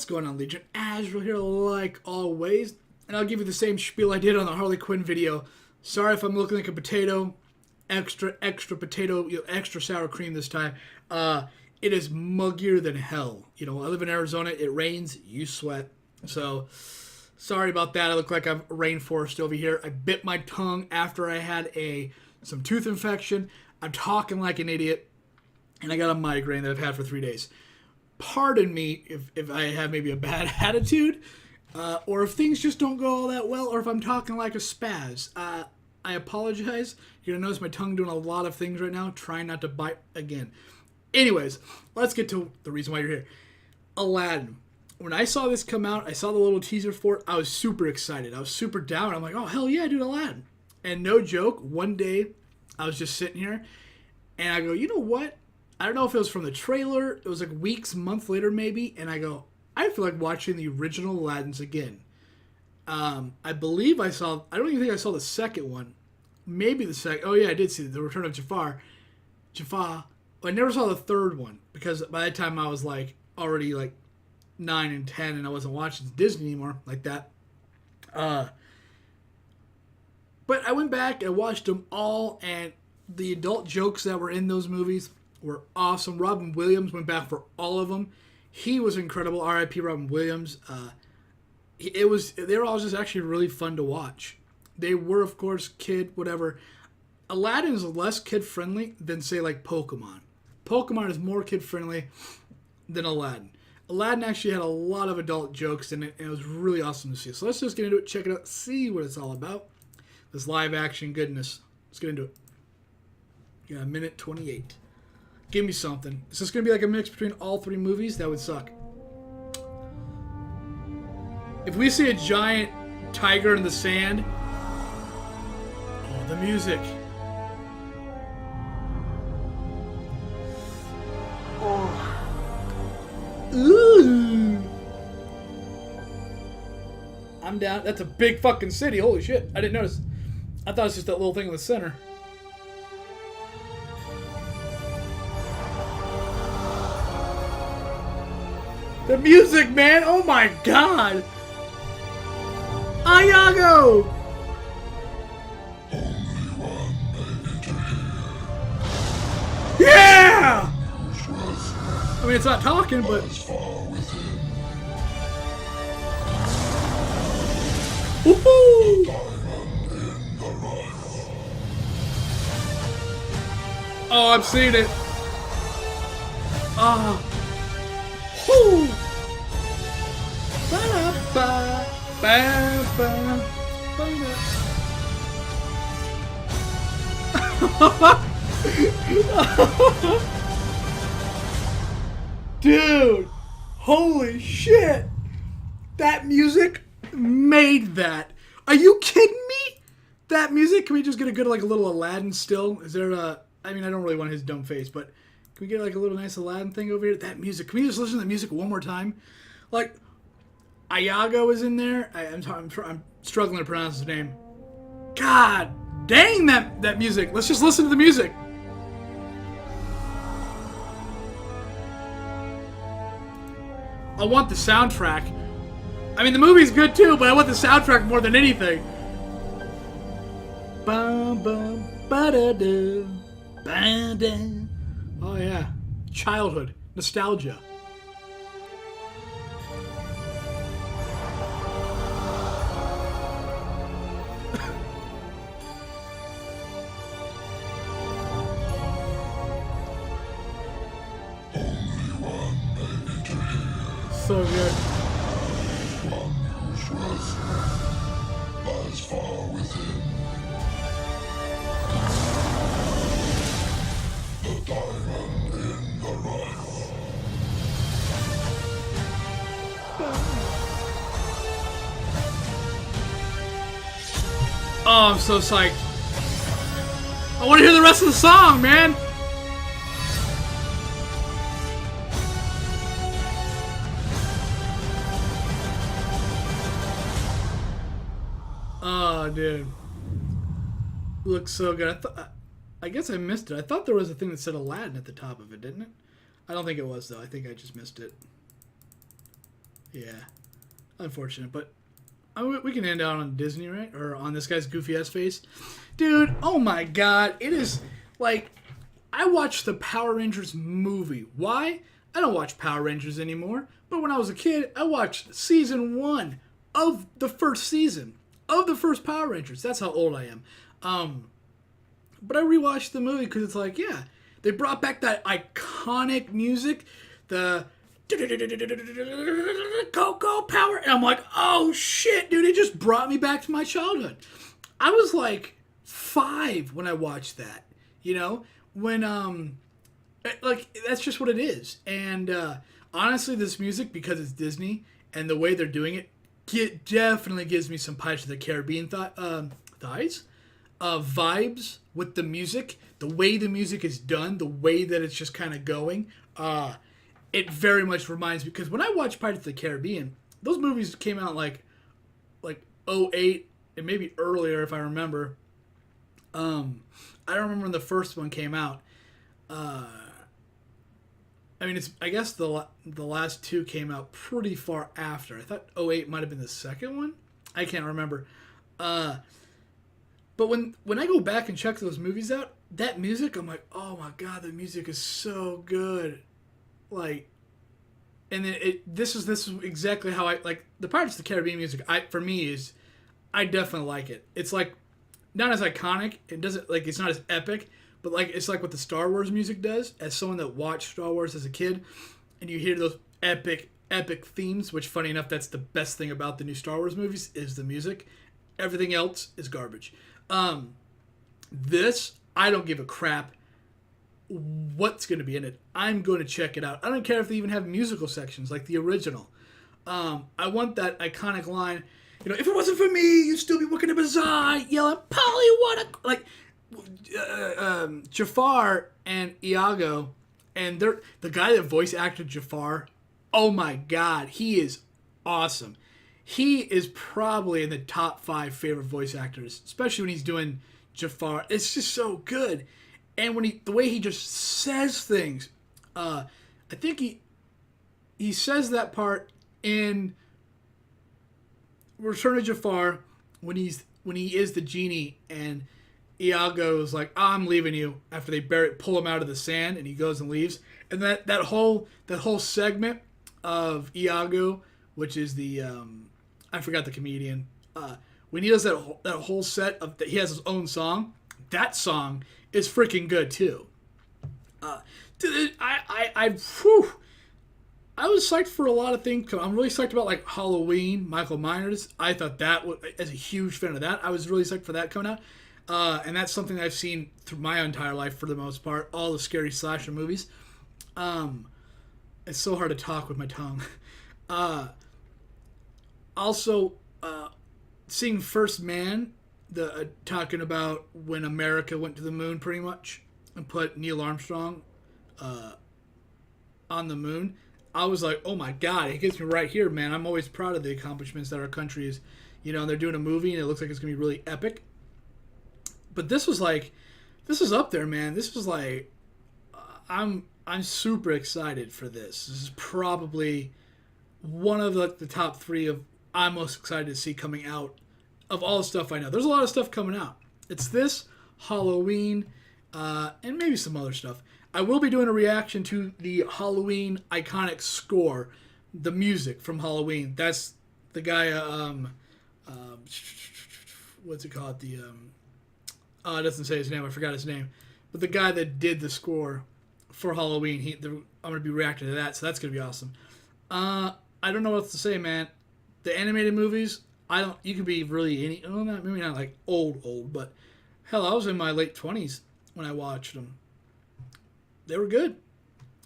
What's going on, Legion? Azrael here, like always. And I'll give you the same spiel I did on the Harley Quinn video. Sorry if I'm looking like a potato. Extra potato, extra sour cream this time. It is muggier than hell. I live in Arizona. It rains. You sweat. So, sorry about that. I look like I'm a rainforest over here. I bit my tongue after I had some tooth infection. I'm talking like an idiot. And I got a migraine that I've had for 3 days. Pardon me if I have maybe a bad attitude, or if things just don't go all that well, or if I'm talking like a spaz. I apologize. You're going to notice my tongue doing a lot of things right now, trying not to bite again. Anyways, let's get to the reason why you're here. Aladdin. When I saw this come out, I saw the little teaser for it, I was super excited. I was super down. I'm like, oh, hell yeah, dude, Aladdin. And no joke, one day I was just sitting here, and I go, you know what? I don't know if it was from the trailer. It was like months later maybe. And I go, I feel like watching the original Aladdins again. I believe I don't even think I saw the second one. Maybe the second. Oh yeah, I did see The Return of Jafar. I never saw the third one. Because by that time I was already 9 and 10. And I wasn't watching Disney anymore like that. But I went back and watched them all. And the adult jokes that were in those movies were awesome. Robin Williams went back for all of them. He was incredible. R.I.P. Robin Williams. They were all just actually really fun to watch. They were, of course, whatever. Aladdin is less kid-friendly than, say, like Pokemon. Pokemon is more kid-friendly than Aladdin. Aladdin actually had a lot of adult jokes in it, and it was really awesome to see. So let's just get into it, check it out, see what it's all about. This live-action goodness. Let's get into it. You got a minute 28. Give me something. Is this going to be like a mix between all three movies? That would suck. If we see a giant tiger in the sand... Oh, the music. Oh. Ooh. I'm down. That's a big fucking city. Holy shit. I didn't notice. I thought it was just that little thing in the center. The music, man! Oh my god! Iago! Yeah! I mean, it's not talking, but... Woohoo! Oh, I've seen it. Ah. Woo! Ba-da-ba, ba-ba, ba-da. Dude, holy shit! That music made that. Are you kidding me? That music? Can we just get a good little Aladdin still? Is there I mean, I don't really want his dumb face, but can we get a little nice Aladdin thing over here? That music. Can we just listen to the music one more time? Iago is in there. I'm struggling to pronounce his name. God dang that music. Let's just listen to the music. I want the soundtrack. I mean, the movie's good too, but I want the soundtrack more than anything. Bum bum ba-da-da, ba-da. Oh yeah, childhood nostalgia. So good. One whose worth lies far within. The diamond in the rough. Oh, I'm so psyched. I want to hear the rest of the song, man. Oh, dude. Looks so good. I guess I missed it. I thought there was a thing that said Aladdin at the top of it, didn't it? I don't think it was, though. I think I just missed it. Yeah, unfortunate, but we can end out on Disney, right? Or on this guy's goofy ass face, dude. Oh my god, it is like I watched the Power Rangers movie. Why? I don't watch Power Rangers anymore. But when I was a kid, I watched season 1 of the first season of the first Power Rangers. That's how old I am. But I rewatched the movie because it's like, yeah, they brought back that iconic music, the Go Power, and I'm like, oh shit, dude, it just brought me back to my childhood. I was like 5 when I watched that, when like that's just what it is. And honestly, this music, because it's Disney and the way they're doing it, definitely gives me some Pirates of the Caribbean vibes with the music, the way the music is done, the way that it's just kind of going. It very much reminds me, because when I watch Pirates of the Caribbean, those movies came out like '08 and maybe earlier if I remember. I don't remember when the first one came out. I mean, I guess the last 2 came out pretty far after. I thought '08 might have been the second one. I can't remember. But when I go back and check those movies out, that music, I'm like, oh my god, the music is so good. Like, and this is exactly how I like the Pirates of the Caribbean music. For me I definitely like it. It's like not as iconic. It doesn't like it's not as epic, but like it's like what the Star Wars music does. As someone that watched Star Wars as a kid, and you hear those epic themes, which funny enough, that's the best thing about the new Star Wars movies is the music. Everything else is garbage. This, I don't give a crap what's going to be in it. I'm going to check it out. I don't care if they even have musical sections like the original. I want that iconic line, if it wasn't for me, you'd still be working a bazaar, yelling, Polly, what a... Like, Jafar and Iago, and the guy that voice acted Jafar, oh my god, he is awesome. He is probably in the top 5 favorite voice actors, especially when he's doing Jafar. It's just so good. And when the way he just says things, I think he says that part in Return of Jafar when he is the genie and Iago's like, I'm leaving you after they pull him out of the sand, and he goes and leaves. And that whole segment of Iago, which is the I forgot the comedian, when he does that whole set of he has his own song. That song is freaking good too. Dude, I was psyched for a lot of things. I'm really psyched about like Halloween, Michael Myers. I thought that was, as a huge fan of that, I was really psyched for that coming out. And that's something I've seen through my entire life for the most part. All the scary slasher movies. It's so hard to talk with my tongue. Also, seeing First Man, talking about when America went to the moon, pretty much, and put Neil Armstrong on the moon. I was like, oh my god, it gets me right here, man. I'm always proud of the accomplishments that our country is. They're doing a movie and it looks like it's gonna be really epic. But this was up there, man. This was like, I'm super excited for this. This is probably one of the top 3 of I'm most excited to see coming out of all the stuff I know. There's a lot of stuff coming out. It's this, Halloween, and maybe some other stuff. I will be doing a reaction to the Halloween iconic score, the music from Halloween. That's the guy, what's it called? It doesn't say his name. I forgot his name. But the guy that did the score for Halloween, I'm going to be reacting to that, so that's going to be awesome. I don't know what else to say, man. The animated movies, you can be really maybe not like old, but hell, I was in my late 20s when I watched them. They were good.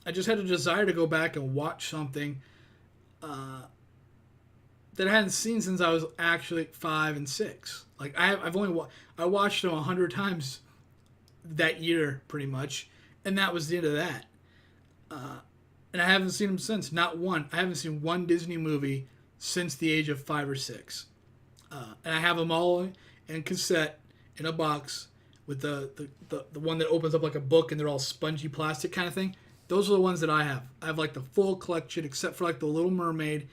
I just had a desire to go back and watch something that I hadn't seen since I was actually 5 and 6. Like I watched them 100 times that year, pretty much, and that was the end of that. And I haven't seen them since. Not one. I haven't seen one Disney movie since the age of 5 or 6. And I have them all in cassette in a box with the one that opens up like a book and they're all spongy plastic kind of thing. Those are the ones that I have. I have like the full collection except for like the Little Mermaid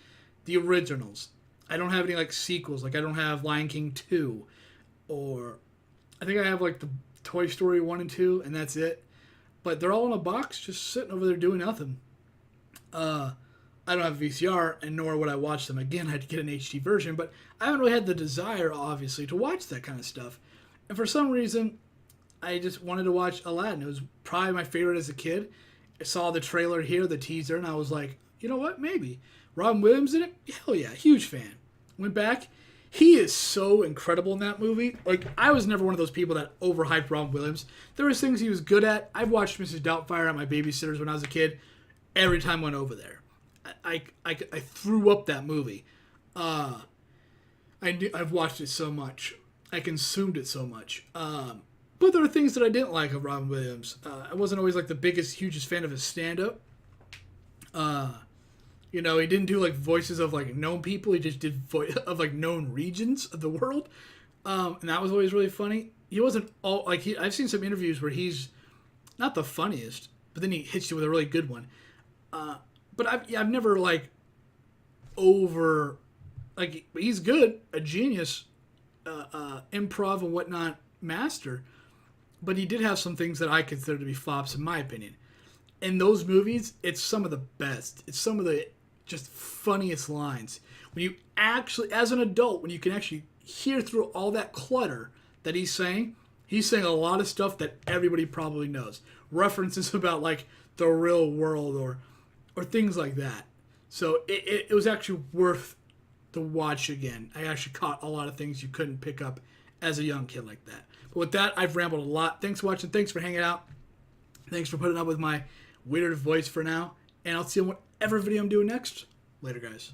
the originals. I don't have any like sequels. Like I don't have Lion King 2, or I think I have like the Toy Story 1 and 2, and that's it. But they're all in a box, just sitting over there doing nothing. I don't have a VCR, and nor would I watch them again. I had to get an HD version, but I haven't really had the desire, obviously, to watch that kind of stuff. And for some reason, I just wanted to watch Aladdin. It was probably my favorite as a kid. I saw the trailer here, the teaser, and I was like, you know what, maybe. Robin Williams in it? Hell yeah, huge fan. Went back. He is so incredible in that movie. Like, I was never one of those people that overhyped Robin Williams. There was things he was good at. I've watched Mrs. Doubtfire at my babysitter's when I was a kid. Every time I went over there. I threw up that movie. I've watched it so much. I consumed it so much. But there are things that I didn't like of Robin Williams. I wasn't always like the biggest, hugest fan of his stand-up. You know, he didn't do like voices of like known people. He just did of like known regions of the world. And that was always really funny. He wasn't all like I've seen some interviews where he's not the funniest, but then he hits you with a really good one. But I've never like he's good, a genius, improv and whatnot master, but he did have some things that I consider to be flops in my opinion. In those movies, it's some of the best. It's some of the just funniest lines. When you actually, as an adult, when you can actually hear through all that clutter that he's saying a lot of stuff that everybody probably knows. References about like the real world or things like that. So it was actually worth the watch again. I actually caught a lot of things you couldn't pick up as a young kid like that. But with that, I've rambled a lot. Thanks for watching. Thanks for hanging out. Thanks for putting up with my weird voice for now. And I'll see you in whatever video I'm doing next. Later, guys.